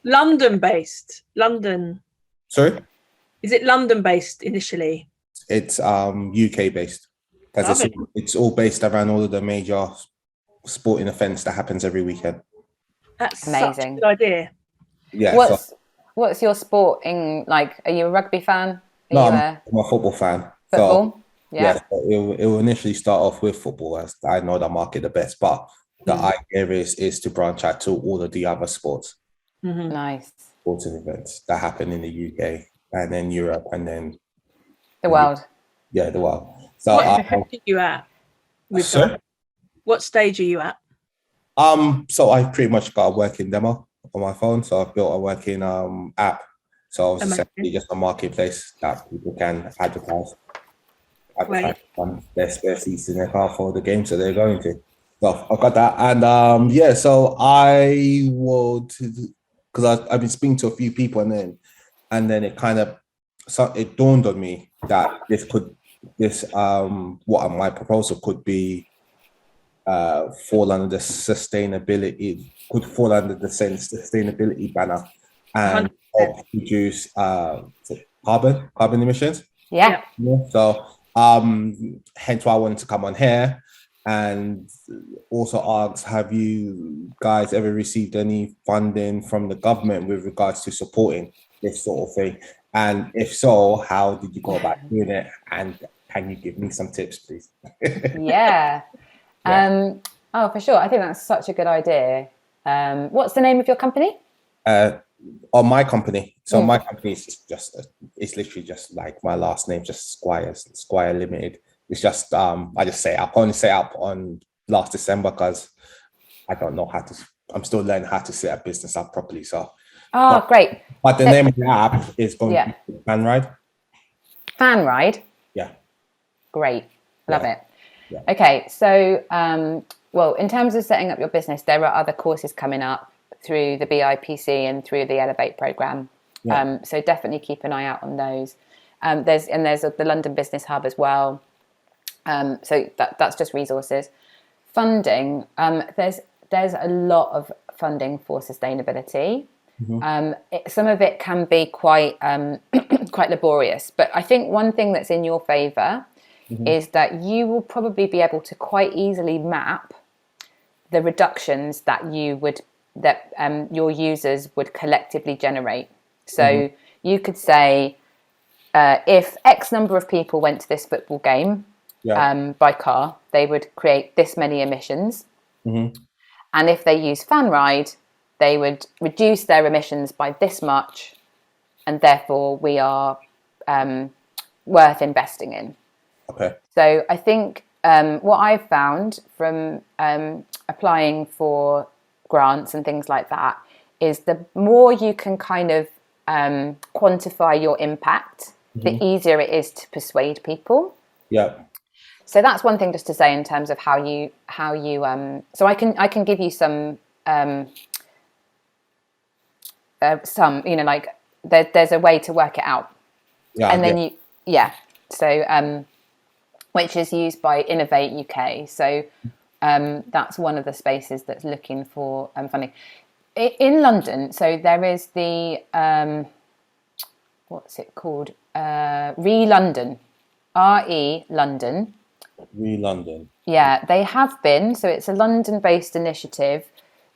London based. London. Sorry? Is it London based initially? It's UK based. Because it's all based around all of the major sporting events that happens every weekend. That's amazing. Such a good idea. Yeah. What's your sporting like? Are you a rugby fan? I'm a football fan. Football? So, yeah. So it will initially start off with football, as I know the market the best, but the idea is to branch out to all of the other sports. Mm-hmm. Nice. Sporting events that happen in the UK and then Europe and then the world. Yeah, the world. So what stage are you at? What stage are you at? So I pretty much got a working demo on my phone. So I've built a working app. So it's essentially just a marketplace that people can advertise on their spare seats in their car for the games that they're going to. So I've got that. And so I would, because I've been speaking to a few people and then it kind of, it dawned on me that what my proposal could be fall under the sustainability, could fall under the sustainability banner and help reduce carbon emissions. Yeah. So hence why I wanted to come on here and also ask, have you guys ever received any funding from the government with regards to supporting this sort of thing? And if so, how did you go about doing it? And can you give me some tips, please? Yeah. Oh, for sure. I think that's such a good idea. What's the name of your company? On my company. So my company is it's literally just like my last name, just Squire Limited. It's just I just say up. I only set up on last December because I don't know how to. I'm still learning how to set a business up properly. So. Great. But the name of the app is going to be Fan Ride. Fan Ride? Yeah. Great. Love it. Yeah. Okay. So, well, in terms of setting up your business, there are other courses coming up through the BIPC and through the Elevate program. Yeah. So definitely keep an eye out on those. There's the London Business Hub as well. So that's just resources. Funding. There's a lot of funding for sustainability. Mm-hmm. Some of it can be quite quite laborious, but I think one thing that's in your favour is that you will probably be able to quite easily map the reductions that your users would collectively generate. So you could say, if X number of people went to this football game by car, they would create this many emissions, and if they use Fan Ride, they would reduce their emissions by this much, and therefore we are worth investing in. Okay. So I think what I've found from applying for grants and things like that is the more you can kind of quantify your impact, the easier it is to persuade people. Yeah. So that's one thing just to say in terms of how you so I can give you some like there's a way to work it out. Yeah. And then so which is used by Innovate UK. So that's one of the spaces that's looking for funding in London. So there is the what's it called? London, London. London. Yeah, they have been. So it's a London-based initiative.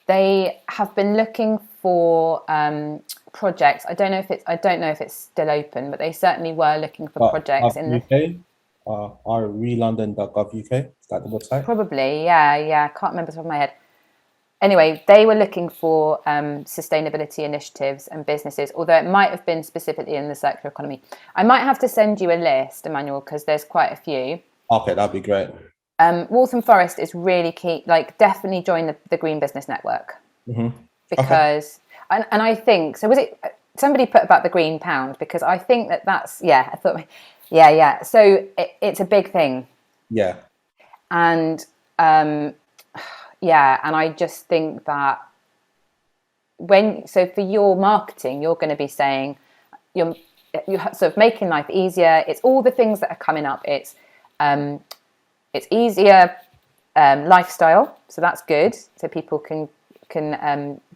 They have been looking for projects. I don't know if it's still open, but they certainly were looking for projects in the UK. relondon.gov.uk. Is that the website? Probably, yeah. I can't remember off the top of my head. Anyway, they were looking for sustainability initiatives and businesses, although it might have been specifically in the circular economy. I might have to send you a list, Emmanuel, because there's quite a few. Okay, that'd be great. Waltham Forest is really key. Like, definitely join the Green Business Network because, and I think so. Was it somebody put about the Green Pound? Because I think that's I thought, yeah. So it's a big thing. Yeah. And and I just think that for your marketing, you're going to be saying you're sort of making life easier. It's all the things that are coming up. It's easier lifestyle, so that's good. So people can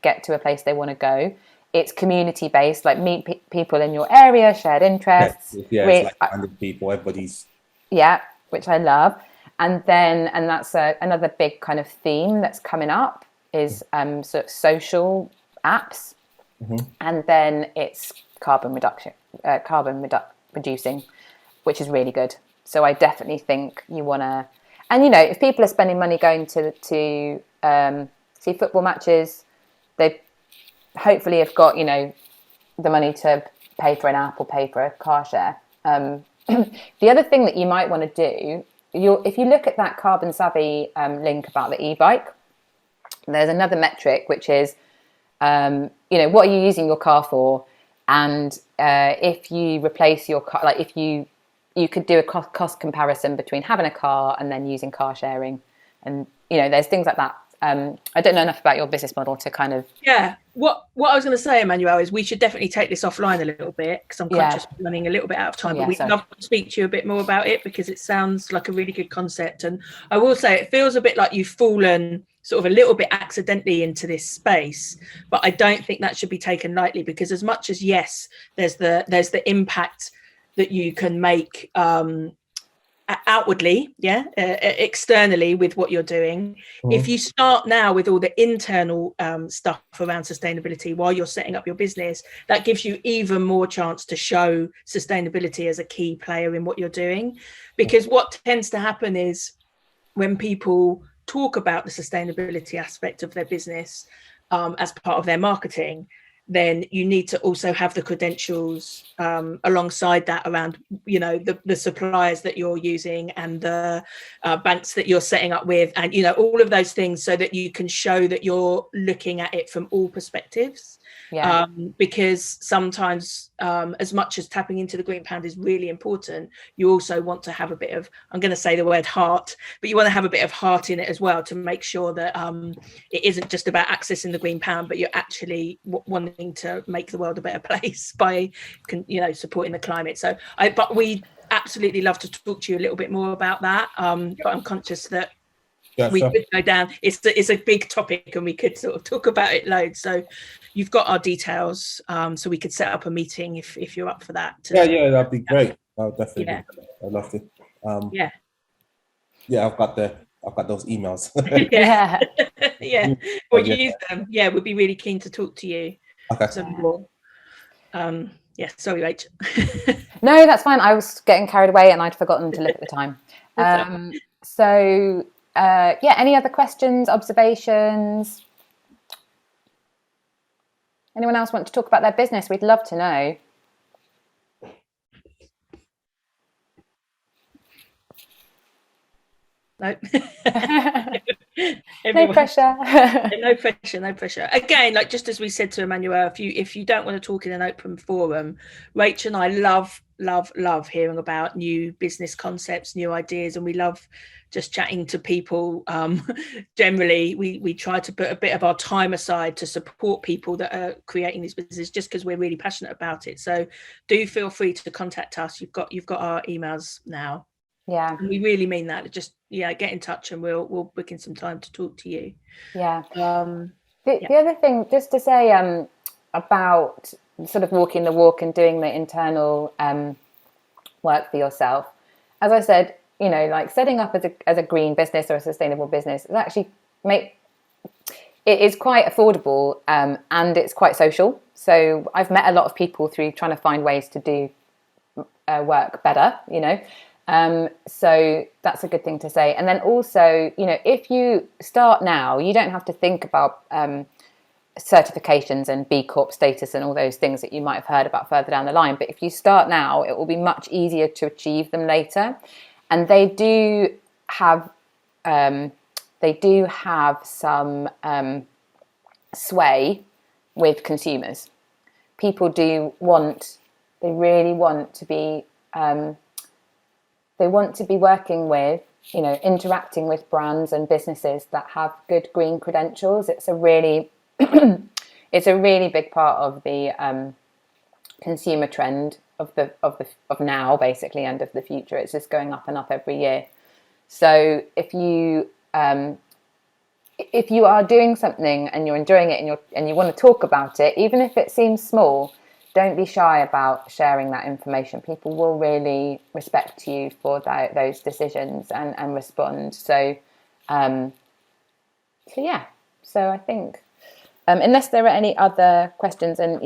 get to a place they want to go. It's community based, like meet people in your area, shared interests. Yeah, it's like 100 people, everybody's. Yeah, which I love. And that's another big kind of theme that's coming up is sort of social apps, and then it's carbon reducing, which is really good. So I definitely think you want to, and if people are spending money going to see football matches, they hopefully have got the money to pay for an app or pay for a car share. The other thing that you might want to do, if you look at that Carbon Savvy link about the e-bike, there's another metric which is, what are you using your car for? And if you replace your car, like if you could do a cost comparison between having a car and then using car sharing, and there's things like that. I don't know enough about your business model to kind of. Yeah. What I was going to say, Emmanuel, is we should definitely take this offline a little bit because I'm conscious we're running a little bit out of time. But we'd love to speak to you a bit more about it because it sounds like a really good concept. And I will say it feels a bit like you've fallen sort of a little bit accidentally into this space, but I don't think that should be taken lightly because as much as there's the impact that you can make outwardly, externally with what you're doing. If you start now with all the internal stuff around sustainability while you're setting up your business, that gives you even more chance to show sustainability as a key player in what you're doing. Because what tends to happen is when people talk about the sustainability aspect of their business as part of their marketing, then you need to also have the credentials alongside that around, the suppliers that you're using and the banks that you're setting up with and, all of those things so that you can show that you're looking at it from all perspectives. Yeah. Because sometimes as much as tapping into the Green Pound is really important, you also want to have a bit of, I'm going to say the word heart, but you want to have a bit of heart in it as well to make sure that it isn't just about accessing the Green Pound, but you're actually wanting to make the world a better place by, supporting the climate. But we absolutely love to talk to you a little bit more about that. But I'm conscious that we could go down. It's a big topic and we could sort of talk about it loads. So you've got our details, so we could set up a meeting if you're up for that. Yeah, that'd be great. I'll definitely. I'd love to. I've got those emails. Yeah. Well, you use them. Yeah, we'd be really keen to talk to you. Okay. Some more. Sorry, Rach. No, that's fine. I was getting carried away and I'd forgotten to look at the time. Any other questions, observations? Anyone else want to talk about their business? We'd love to know. No. No pressure. No pressure. Again, like just as we said to Emmanuel, if you don't want to talk in an open forum, Rachel and I love hearing about new business concepts, new ideas, and we love just chatting to people. Generally, we try to put a bit of our time aside to support people that are creating these businesses, just because we're really passionate about it. So do feel free to contact us. You've got our emails now. Yeah, and we really mean that. Just get in touch, and we'll book in some time to talk to you. Yeah. The other thing, just to say about sort of walking the walk and doing the internal work for yourself, as I said, like setting up as a green business or a sustainable business is actually it is quite affordable, and it's quite social. So I've met a lot of people through trying to find ways to do work better, so that's a good thing to say. And then also, if you start now, you don't have to think about certifications and B Corp status and all those things that you might have heard about further down the line. But if you start now, it will be much easier to achieve them later. And they do have some sway with consumers. People they really want to be. They want to be working with, interacting with brands and businesses that have good green credentials. It's a really, it's a really big part of the consumer trend of now, basically, and of the future. It's just going up and up every year. So if you are doing something and you're enjoying it and you want to talk about it, even if it seems small, don't be shy about sharing that information. People will really respect you for those decisions and respond. So I think, unless there are any other questions, and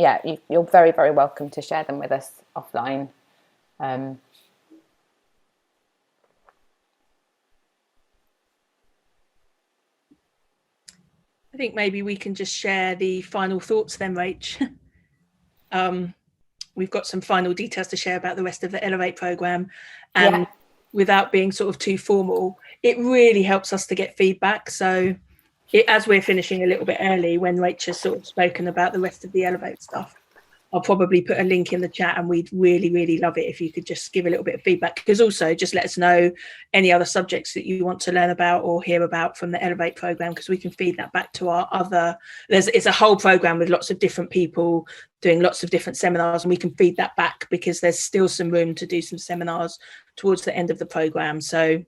you're very, very welcome to share them with us offline. I think maybe we can just share the final thoughts then, Rach. We've got some final details to share about the rest of the Elevate programme, and without being sort of too formal, it really helps us to get feedback. So as we're finishing a little bit early, when Rachel's sort of spoken about the rest of the Elevate stuff, I'll probably put a link in the chat, and we'd really, really love it if you could just give a little bit of feedback, because also just let us know any other subjects that you want to learn about or hear about from the Elevate programme, because we can feed that back to our other, it's a whole programme with lots of different people doing lots of different seminars, and we can feed that back because there's still some room to do some seminars towards the end of the programme. So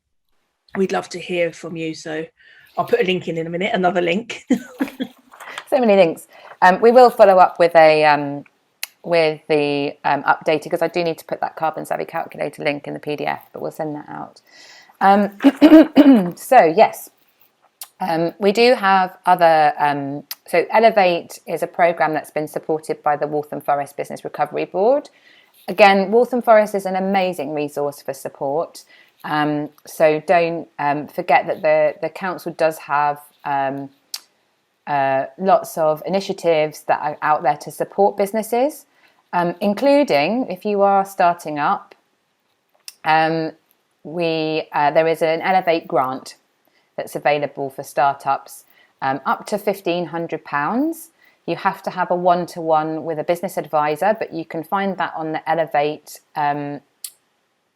we'd love to hear from you. So I'll put a link in a minute, another link. So many links. We will follow up with the updated, because I do need to put that carbon savvy calculator link in the PDF, but we'll send that out. So yes, we do have other, so Elevate is a programme that's been supported by the Waltham Forest Business Recovery Board. Again, Waltham Forest is an amazing resource for support. So don't forget that the council does have lots of initiatives that are out there to support businesses, including if you are starting up. There is an Elevate grant that's available for startups, up to £1,500. You have to have a one-to-one with a business advisor, but you can find that on the Elevate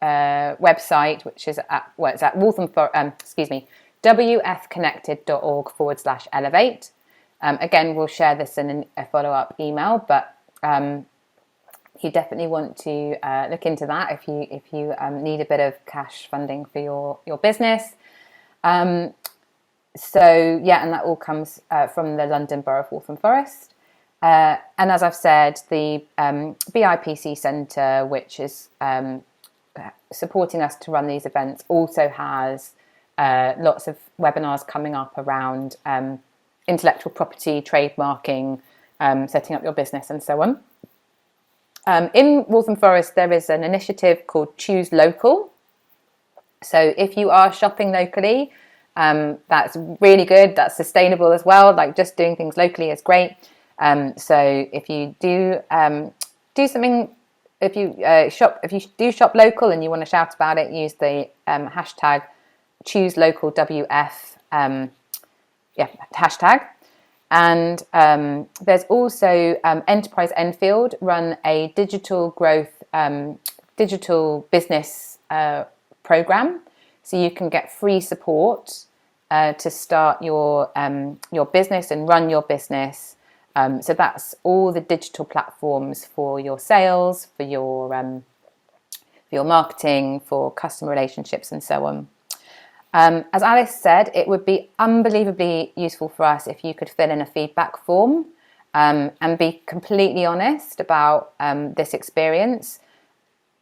website, which is at Waltham, wfconnected.org/elevate. Again, we'll share this in a follow-up email, but you definitely want to look into that if you need a bit of cash funding for your business. So yeah, and that all comes from the London Borough of Waltham Forest. And as I've said, the BIPC Centre, which is supporting us to run these events, also has lots of webinars coming up around intellectual property, trademarking, setting up your business, and so on. In Waltham Forest, there is an initiative called Choose Local. So if you are shopping locally, that's really good. That's sustainable as well. Like, just doing things locally is great. So if you do something, if you do shop local and you want to shout about it, use the hashtag choose local WF hashtag. And there's also Enterprise Enfield run a digital growth, digital business program. So you can get free support to start your business and run your business. So that's all the digital platforms for your sales, for your marketing, for customer relationships, and so on. As Alice said, it would be unbelievably useful for us if you could fill in a feedback form and be completely honest about this experience.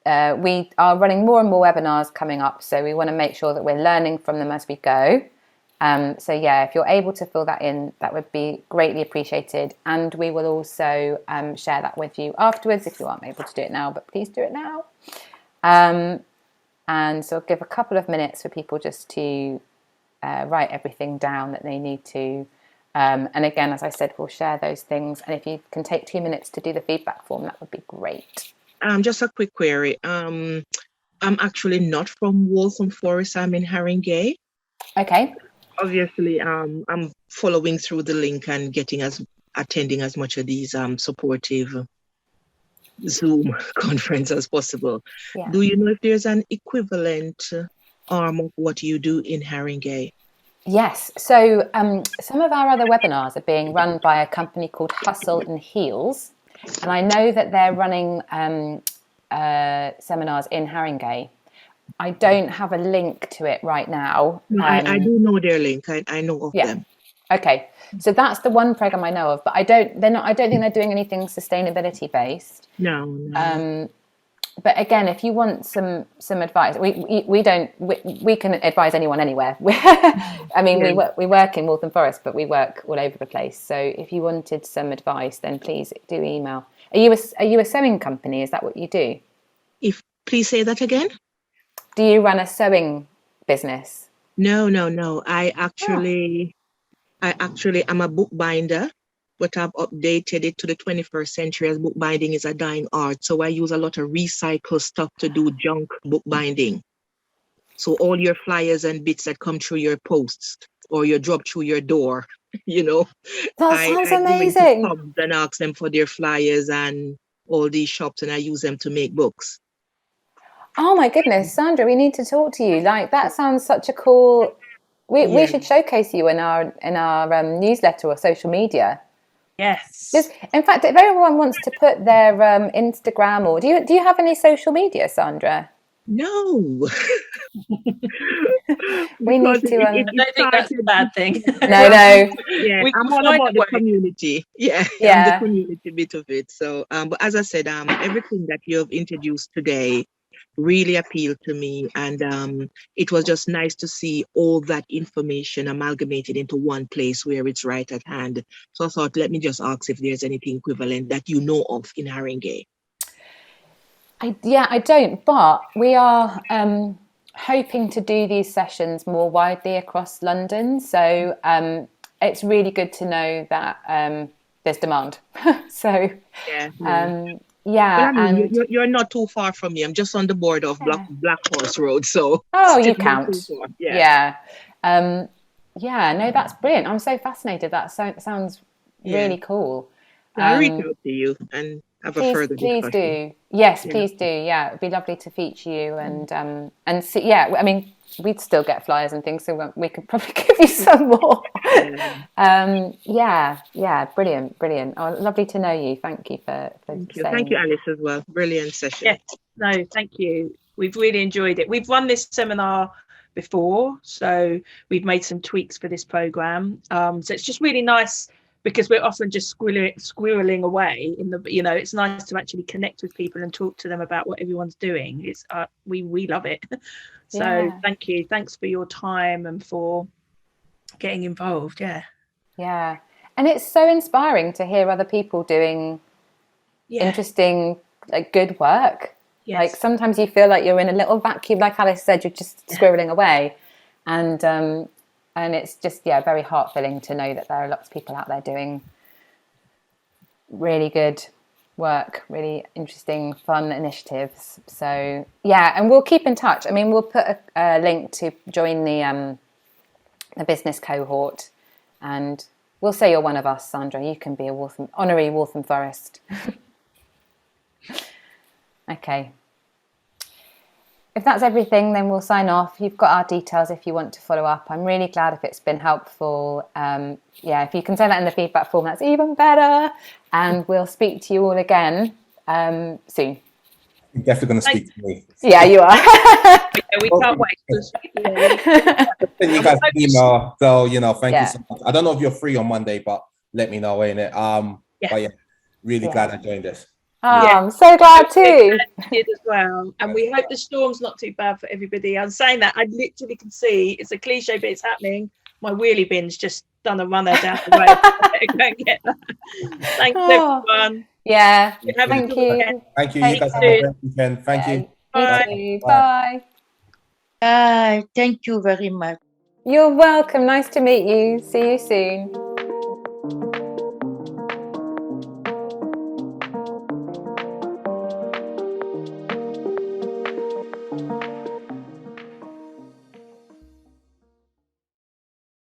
We are running more and more webinars coming up, so we want to make sure that we're learning from them as we go. So yeah, if you're able to fill that in, that would be greatly appreciated. And we will also share that with you afterwards if you aren't able to do it now, but please do it now. And so I'll give a couple of minutes for people just to write everything down that they need to. And again, as I said, we'll share those things. And if you can take 2 minutes to do the feedback form, that would be great. Just a quick query. I'm actually not from Waltham Forest. I'm in Haringey. Okay. Obviously, I'm following through the link and attending as much of these supportive Zoom conference as possible. Yeah. Do you know if there's an equivalent arm of what you do in Haringey? Yes. So some of our other webinars are being run by a company called Hustle and Heels. And I know that they're running seminars in Haringey. I don't have a link to it right now. No, I do know their link. I know of them. Okay. So that's the one program I know of, but I don't think they're doing anything sustainability based. No. But again, if you want some advice, we can advise anyone anywhere. I mean, yeah. we work in Waltham Forest, but we work all over the place. So if you wanted some advice, then please do email. Are you a sewing company? Is that what you do? Please say that again. Do you run a sewing business? No. I actually am a bookbinder, but I've updated it to the 21st century as bookbinding is a dying art. So I use a lot of recycled stuff to do junk bookbinding. So all your flyers and bits that come through your posts or you drop through your door, That sounds amazing. I go into pubs and ask them for their flyers and all these shops, and I use them to make books. Oh my goodness, Sandra, we need to talk to you. Like, that sounds such a cool. We should showcase you in our newsletter or social media. Yes. In fact, if everyone wants to put their Instagram, or do you have any social media, Sandra? No. We need to. I don't think that's a bad thing. No. Yeah, I'm all about the community. Yeah, I'm the community bit of it. So, but as I said, everything that you have introduced today really appealed to me, and it was just nice to see all that information amalgamated into one place where it's right at hand. So I thought, let me just ask if there's anything equivalent that you know of in Haringey. I don't, but we are hoping to do these sessions more widely across London. So it's really good to know that there's demand. So Well, you're not too far from me. I'm just on the border of Black Horse Road, so you count. No, that's brilliant. I'm so fascinated. That sounds really cool. I'll reach out to you and have a further discussion. Please do. Yes, please do. Yeah, it'd be lovely to feature you and see. Yeah, I mean, we'd still get flyers and things, so we could probably give you some more. Brilliant. Oh, lovely to know you. Thank you for thank you. Thank you, Alice, as well. Brilliant session. Yes, no, thank you. We've really enjoyed it. We've run this seminar before, so we've made some tweaks for this program. So it's just really nice because we're often just squirreling away in the, it's nice to actually connect with people and talk to them about what everyone's doing. It's we love it. So thank you. Thanks for your time and for getting involved. Yeah. And it's so inspiring to hear other people doing interesting, good work. Yes. Like sometimes you feel like you're in a little vacuum, like Alice said, you're just squirreling away. And it's just, very heart-filling to know that there are lots of people out there doing really good work, really interesting, fun initiatives. So yeah, and we'll keep in touch. I mean, we'll put a link to join the business cohort, and we'll say you're one of us, Sandra. You can be a honorary Waltham Forest. Okay. If that's everything, then we'll sign off. You've got our details if you want to follow up. I'm really glad if it's been helpful. Yeah, if you can say that in the feedback form, that's even better. And we'll speak to you all again soon. You're definitely going to speak to me. Yeah, you are. Yeah, we can't wait to speak to you. Send you guys an email. So, you know, thank you so much. I don't know if you're free on Monday, but let me know, innit? But yeah, really glad I joined this. Oh, yeah. I'm so glad too. Did as well, and we hope the storm's not too bad for everybody. I'm saying that I literally can see, it's a cliche, but it's happening. My wheelie bin's just done a runner down the road. Go and get that. Thanks everyone. Yeah, thank you. Thank you. You guys have a great weekend. Thank you. Bye. Bye. Bye. Thank you very much. You're welcome. Nice to meet you. See you soon.